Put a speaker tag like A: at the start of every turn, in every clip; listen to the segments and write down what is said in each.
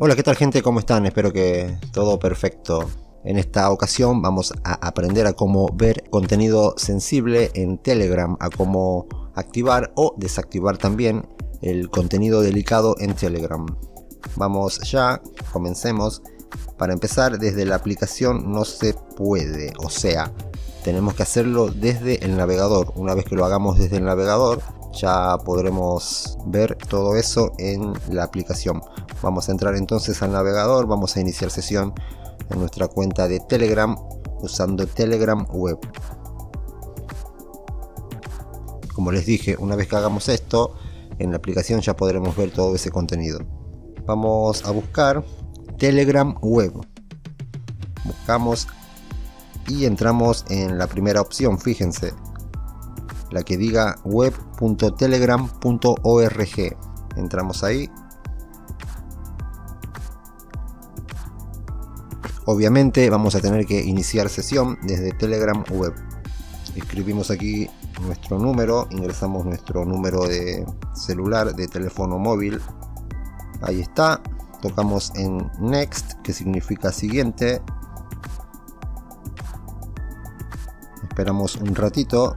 A: Hola, ¿qué tal gente? ¿Cómo están? Espero que todo perfecto. En esta ocasión vamos a aprender a cómo ver contenido sensible en Telegram, a cómo activar o desactivar también el contenido delicado en Telegram. Vamos ya, comencemos. Para empezar, desde la aplicación no se puede, o sea, tenemos que hacerlo desde el navegador. Una vez que lo hagamos desde el navegador, ya podremos ver todo eso en la aplicación. Vamos a entrar entonces al navegador, vamos a iniciar sesión en nuestra cuenta de Telegram usando Telegram Web. Como les dije, una vez que hagamos esto, en la aplicación ya podremos ver todo ese contenido. Vamos a buscar Telegram Web. Buscamos y entramos en la primera opción, fíjense, la que diga web.telegram.org. Entramos ahí. Obviamente vamos a tener que iniciar sesión desde Telegram Web. Escribimos aquí nuestro número, ingresamos nuestro número de celular, de teléfono móvil. Ahí está. Tocamos en Next, que significa siguiente. Esperamos un ratito.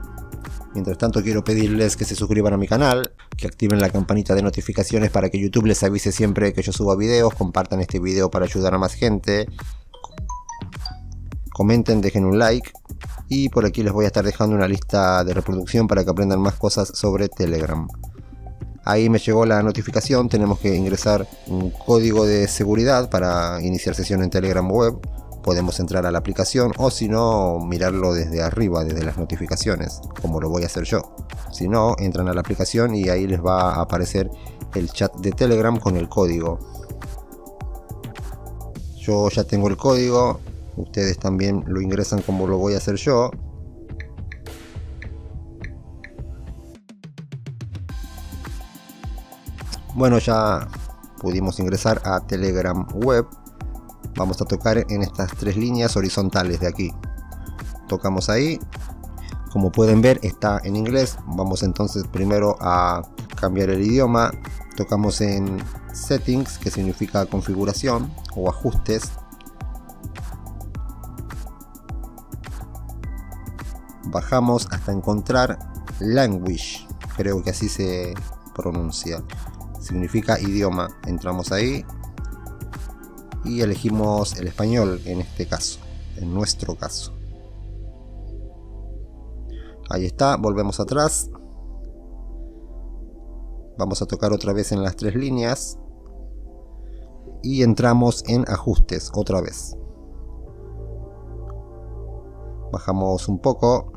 A: Mientras tanto, quiero pedirles que se suscriban a mi canal, que activen la campanita de notificaciones para que YouTube les avise siempre que yo suba videos, compartan este video para ayudar a más gente, comenten, dejen un like, y por aquí les voy a estar dejando una lista de reproducción para que aprendan más cosas sobre Telegram. Ahí me llegó la notificación, tenemos que ingresar un código de seguridad para iniciar sesión en Telegram Web. Podemos entrar a la aplicación o si no, mirarlo desde arriba, desde las notificaciones, como lo voy a hacer yo. Si no, entran a la aplicación y ahí les va a aparecer el chat de Telegram con el código. Yo ya tengo el código, ustedes también lo ingresan como lo voy a hacer yo. Bueno, ya pudimos ingresar a Telegram Web. Vamos a tocar en estas tres líneas horizontales de aquí. Tocamos ahí. Como pueden ver, está en inglés. Vamos entonces primero a cambiar el idioma. Tocamos en Settings, que significa configuración o ajustes. Bajamos hasta encontrar Language. Creo que así se pronuncia. Significa idioma. Entramos ahí. Y elegimos el español en este caso, en nuestro caso. Ahí está, volvemos atrás. Vamos a tocar otra vez en las tres líneas. Y entramos en ajustes otra vez. Bajamos un poco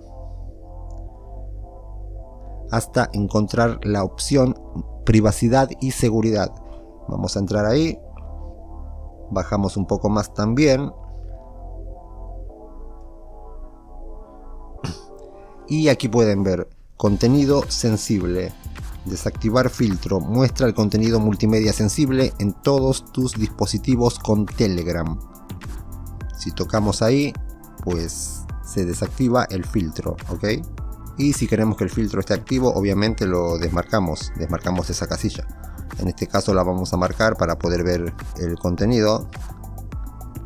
A: hasta encontrar la opción privacidad y seguridad. Vamos a entrar ahí. Bajamos un poco más también. Y aquí pueden ver contenido sensible. Desactivar filtro. Muestra el contenido multimedia sensible en todos tus dispositivos con Telegram. Si tocamos ahí, pues se desactiva el filtro, ¿ok? Y si queremos que el filtro esté activo, obviamente lo desmarcamos esa casilla. En este caso la vamos a marcar para poder ver el contenido.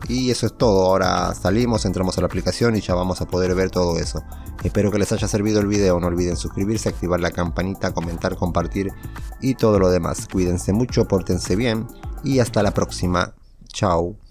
A: Y eso es todo. Ahora salimos, entramos a la aplicación y ya vamos a poder ver todo eso. Espero que les haya servido el video. No olviden suscribirse, activar la campanita, comentar, compartir y todo lo demás. Cuídense mucho, pórtense bien y hasta la próxima. Chao.